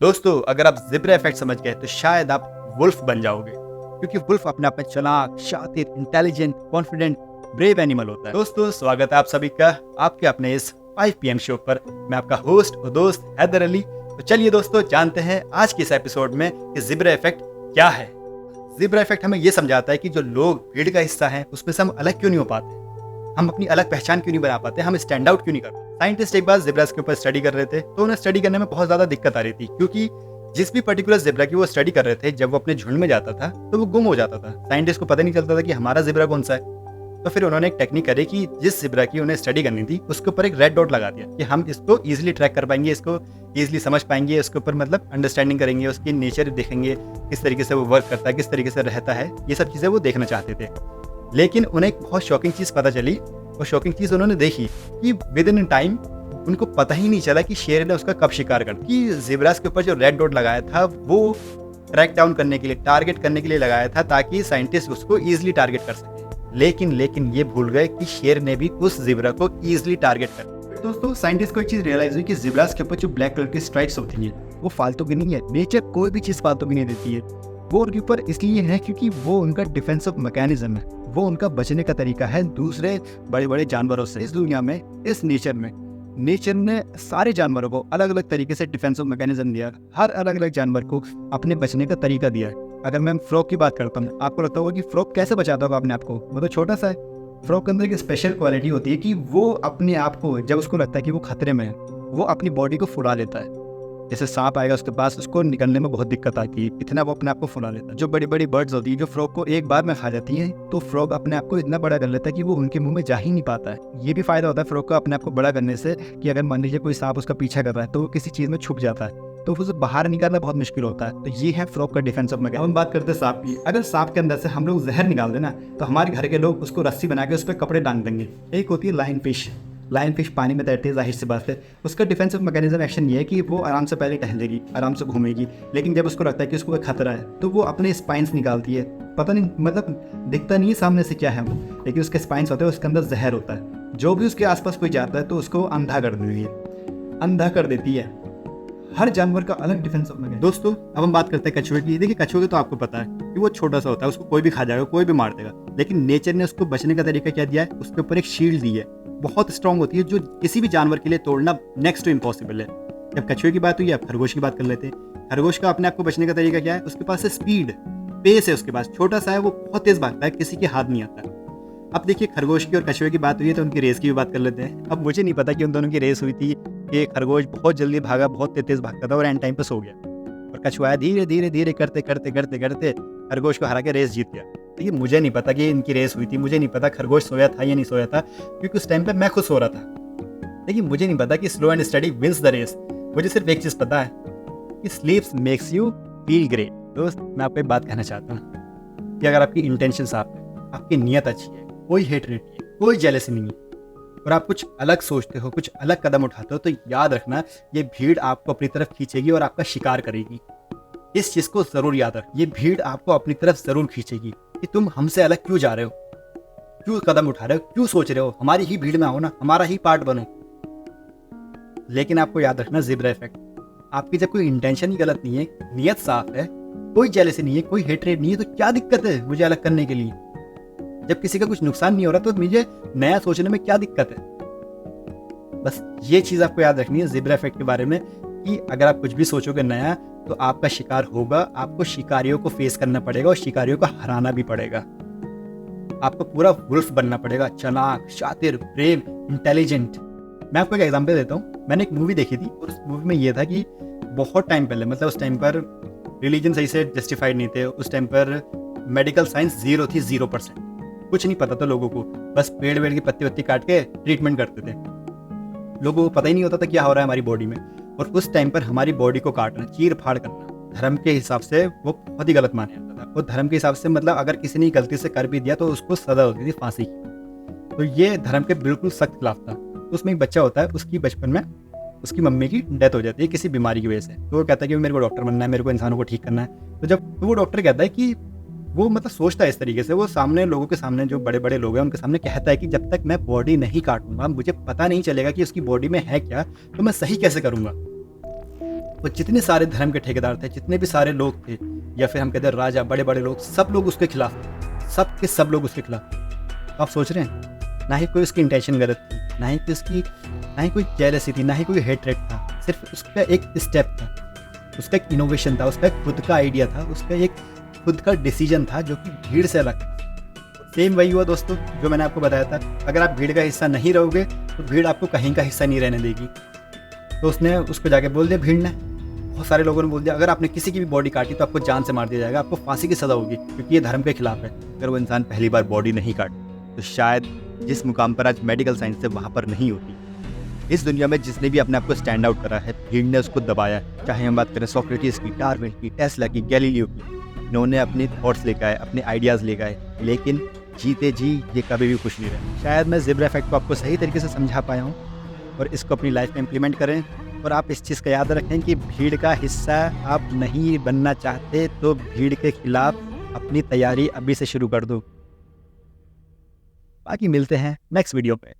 दोस्तों, अगर आप ज़ेब्रा इफेक्ट समझ गए तो शायद आप वुल्फ बन जाओगे, क्योंकि वुल्फ अपने आप में चालाक, शातिर, इंटेलिजेंट, कॉन्फिडेंट, ब्रेव एनिमल होता है। दोस्तों, स्वागत है आप सभी का आपके अपने इस 5 PM शो पर। मैं आपका होस्ट और दोस्त हैदर अली। तो चलिए दोस्तों, जानते हैं आज के इस एपिसोड में कि ज़ेब्रा इफेक्ट क्या है। ज़ेब्रा इफेक्ट हमें ये समझाता है कि जो लोग भीड़ का हिस्सा हैं उसमें से हम अलग क्यों नहीं हो पाते, हम अपनी अलग पहचान क्यों नहीं बना पाते, हम स्टैंड आउट क्यों नहीं कर पाते। साइंटिस्ट एक बार ज़ेब्रास के ऊपर स्टडी कर रहे थे, तो उन्हें स्टडी करने में बहुत ज़्यादा दिक्कत आ रही थी, क्योंकि जिस भी पर्टिकुलर ज़ेब्रा की वो स्टडी कर रहे थे, जब वो अपने झुंड में जाता था तो वो गुम हो जाता था। साइंटिस्ट को पता नहीं चलता था कि हमारा ज़ेब्रा कौन सा है। तो फिर उन्होंने एक टेक्निक करी कि जिस ज़ेब्रा की उन्हें स्टडी करनी थी उसके ऊपर एक रेड डॉट लगा दिया कि हम इसको ईजिली ट्रैक कर पाएंगे, इसको ईजिली समझ पाएंगे, इसके ऊपर मतलब अंडरस्टैंडिंग करेंगे, उसकी नेचर देखेंगे, किस तरीके से वो वर्क करता है, किस तरीके से रहता है, ये सब चीज़ें वो देखना चाहते थे। लेकिन उन्हें एक बहुत शॉकिंग चीज़ पता चली, और शॉकिंग चीज़ उन्होंने देखी कि विद इन टाइम उनको पता ही नहीं चला कि शेर ने उसका कब शिकार कर कि ज़ेब्रास के ऊपर जो रेड डॉट लगाया था वो ट्रैक डाउन करने के लिए, टारगेट करने के लिए लगाया था, ताकि साइंटिस्ट उसको ईजिली टारगेट कर सके। लेकिन ये भूल गए कि शेर ने भी उस ज़ेब्रा को ईजिली टारगेट कर। दोस्तों, साइंटिस्ट को एक चीज़ रियलाइज हुई कि ज़ेब्रास के ऊपर जो ब्लैक कलर की स्ट्राइप्स होती हैं वो फालतू की नहीं है। नेचर कोई भी चीज़ फालतू की नहीं देती है, वो उनके ऊपर इसलिए है क्योंकि वो उनका डिफेंसिव मैकेनिज्म है, वो उनका बचने का तरीका है दूसरे बड़े बड़े जानवरों से। इस दुनिया में, इस नेचर ने सारे जानवरों को अलग अलग तरीके से डिफेंसिव मैकेनिज्म दिया, हर अलग अलग जानवर को अपने बचने का तरीका दिया है। अगर मैं फ्रॉग की बात करता हूँ, आपको लगता होगा कि फ्रॉग कैसे बचाता होगा अपने आप को, वो तो छोटा सा है। फ्रॉग के अंदर एक स्पेशल क्वालिटी होती है कि वो अपने आप को, जब उसको लगता है कि वो खतरे में है, वो अपनी बॉडी को फुला लेता है। जैसे सांप आएगा उसके पास, उसको निकलने में बहुत दिक्कत आती है, इतना वो अपने आप को फुला लेता है। जो बड़ी बड़ी बर्ड्स होती है जो फ्रॉग को एक बार में खा जाती हैं, तो फ्रॉग अपने आप को इतना बड़ा कर लेता है कि वो उनके मुंह में जा ही नहीं पाता है। ये भी फायदा होता है फ्रॉग को अपने आप को बड़ा करने से कि अगर मान लीजिए कोई सांप उसका पीछा कर रहा है तो वो किसी चीज़ में छुप जाता है, तो उसे बाहर निकालना बहुत मुश्किल होता है। तो ये है फ्रॉग का डिफेंसिव मैकेनिज्म। हम बात करते हैं सांप की। अगर सांप के अंदर से हम लोग जहर निकाल देना तो हमारे घर के लोग उसको रस्सी बना के उस पर कपड़े टांग देंगे। एक होती है लायन फिश पानी में तैरती है, जाहिर सी बात है। उसका डिफेंसिव मैकेनिज्म एक्शन ये है कि वो आराम से पहले टहलेगी, आराम से घूमेगी, लेकिन जब उसको लगता है कि उसको कोई खतरा है तो वो अपने स्पाइंस निकालती है। पता नहीं, मतलब दिखता नहीं है सामने से क्या है वो, लेकिन उसके स्पाइंस होते हैं, उसके अंदर जहर होता है। जो भी उसके आसपास कोई जाता है तो उसको अंधा कर देती है। हर जानवर का अलग डिफेंसिव मैकेनिज्म। दोस्तों, अब हम बात करते हैं कछुए की। देखिए, कछुए की तो आपको पता है कि वो छोटा सा होता है, उसको कोई भी खा जाएगा, कोई भी मार देगा। लेकिन नेचर ने उसको बचने का तरीका क्या दिया है, उसके ऊपर एक शील्ड दी है, बहुत स्ट्रांग होती है, जो किसी भी जानवर के लिए तोड़ना नेक्स्ट टू इम्पॉसिबल है। जब कछुए की बात हुई, अब खरगोश की बात कर लेते हैं। खरगोश का अपने आप को बचने का तरीका क्या है, उसके पास है स्पीड, पेस है उसके पास, छोटा सा है, वो बहुत तेज भागता है, किसी के हाथ नहीं आता। अब देखिए, खरगोश की और कछुए की बात हुई है तो उनकी रेस की भी बात कर लेते हैं। अब मुझे नहीं पता कि उन दोनों की रेस हुई थी कि खरगोश बहुत जल्दी भागा, बहुत तेज भागता था और एंड टाइम पे सो गया, और कछुआ धीरे धीरे करते खरगोश को हरा के रेस जीत गया। देखिए, मुझे नहीं पता कि इनकी रेस हुई थी, मुझे नहीं पता खरगोश सोया था या नहीं सोया था, क्योंकि उस टाइम पे मैं खुद सो रहा था। लेकिन मुझे नहीं पता कि slow and steady wins the race. मुझे सिर्फ एक चीज़ पता है कि sleeps makes you feel great. दोस्त, मैं आपको एक बात कहना चाहता हूँ कि अगर आपकी इंटेंशन साफ है, आपकी नीयत अच्छी है, कोई हेट नहीं है, कोई जेलसी नहीं है, और आप कुछ अलग सोचते हो, कुछ अलग कदम उठाते हो, तो याद रखना, ये भीड़ आपको अपनी तरफ खींचेगी और आपका शिकार करेगी। इस चीज़ को ज़रूर याद रख, ये भीड़ आपको अपनी तरफ ज़रूर खींचेगी कि तुम हमसे अलग क्यों जा रहे हो, क्यों कदम उठा रहे हो, क्यों सोच रहे हो, हमारी ही भीड़ में आओ ना, हमारा ही पार्ट बनो। लेकिन आपको याद रखना, ज़ेब्रा इफेक्ट, आपकी जब कोई इंटेंशन ही गलत नहीं है, नीयत साफ है, कोई जेलसी नहीं है, कोई हेटरेट नहीं है, तो क्या दिक्कत है मुझे अलग करने के लिए? जब किसी का कुछ नुकसान नहीं हो रहा तो मुझे नया सोचने में क्या दिक्कत है? बस ये चीज़ आपको याद रखनी है ज़ेब्रा इफेक्ट के बारे में, कि अगर आप कुछ भी सोचोगे नया तो आपका शिकार होगा, आपको शिकारियों को फेस करना पड़ेगा और शिकारियों को हराना भी पड़ेगा। आपको पूरा वुल्फ बनना पड़ेगा, चालाक, शातिर, ब्रेव, इंटेलिजेंट। मैं आपको एक एग्जांपल देता हूँ। मैंने एक मूवी देखी थी और उस मूवी में ये था कि बहुत टाइम पहले, मतलब उस टाइम पर रिलीजन सही से जस्टिफाइड नहीं थे, उस टाइम पर मेडिकल साइंस जीरो थी, 0%। कुछ नहीं पता था लोगों को, बस पेड़ वेड़ की पत्ती वत्ती काट के ट्रीटमेंट करते थे। लोगों को पता ही नहीं होता था क्या हो रहा है हमारी बॉडी में। और उस टाइम पर हमारी बॉडी को काटना, चीर फाड़ करना, धर्म के हिसाब से वो बहुत ही गलत माना जाता था। और धर्म के हिसाब से मतलब अगर किसी ने गलती से कर भी दिया तो उसको सजा होती थी फांसी की। तो ये धर्म के बिल्कुल सख्त खिलाफ था। तो उसमें एक बच्चा होता है, उसकी बचपन में उसकी मम्मी की डेथ हो जाती है किसी बीमारी की वजह से। तो वो कहता है कि मेरे को डॉक्टर बनना है, मेरे को इंसानों को ठीक करना है। तो जब वो डॉक्टर कहता है कि वो मतलब सोचता है इस तरीके से, वो सामने लोगों के सामने, जो बड़े बड़े लोग हैं उनके सामने कहता है कि जब तक मैं बॉडी नहीं काटूंगा, मुझे पता नहीं चलेगा कि उसकी बॉडी में है क्या, तो मैं सही कैसे करूंगा। वो जितने सारे धर्म के ठेकेदार थे, जितने भी सारे लोग थे, या फिर हम कहते हैं राजा, बड़े बड़े लोग, सब लोग उसके खिलाफ थे, सब के सब लोग उसके खिलाफ। आप सोच रहे हैं, ना ही कोई उसकी इंटेंशन गलत थी, ना ही कोई जेलसी थी, ना ही कोई हेट्रेट था, सिर्फ उसका एक स्टेप था, उसका एक इनोवेशन था, उसका एक खुद का आइडिया था, उसका एक खुद का डिसीजन था जो कि भीड़ से अलग था। सेम वही हुआ दोस्तों जो मैंने आपको बताया था, अगर आप भीड़ का हिस्सा नहीं रहोगे तो भीड़ आपको कहीं का हिस्सा नहीं रहने देगी। तो उसने उसको जाके बोल दिया, भीड़ ने, बहुत सारे लोगों ने बोल दिया, अगर आपने किसी की भी बॉडी काटी तो आपको जान से मार दिया जाएगा, आपको फांसी की सज़ा होगी, क्योंकि ये धर्म के खिलाफ है। अगर वो इंसान पहली बार बॉडी नहीं काटे तो शायद जिस मुकाम पर आज मेडिकल साइंस है वहाँ पर नहीं होती। इस दुनिया में जिसने भी अपने आप को स्टैंड आउट करा है, भीड़ ने उसको दबाया। चाहे हम बात करें सोक्रेटिस की, डार्विन की, टेस्ला की, गैलीलियो की, इन्होंने अपने थॉट्स लेकर आए, अपने आइडियाज़ लेकर आए, लेकिन जीते जी ये कभी भी खुश नहीं रहे। शायद मैं ज़ेब्रा इफेक्ट को आपको सही तरीके से समझा पाया हूँ, और इसको अपनी लाइफ में इम्प्लीमेंट करें। और आप इस चीज़ का याद रखें कि भीड़ का हिस्सा आप नहीं बनना चाहते तो भीड़ के खिलाफ अपनी तैयारी अभी से शुरू कर दो। बाकी मिलते हैं नेक्स्ट वीडियो पे।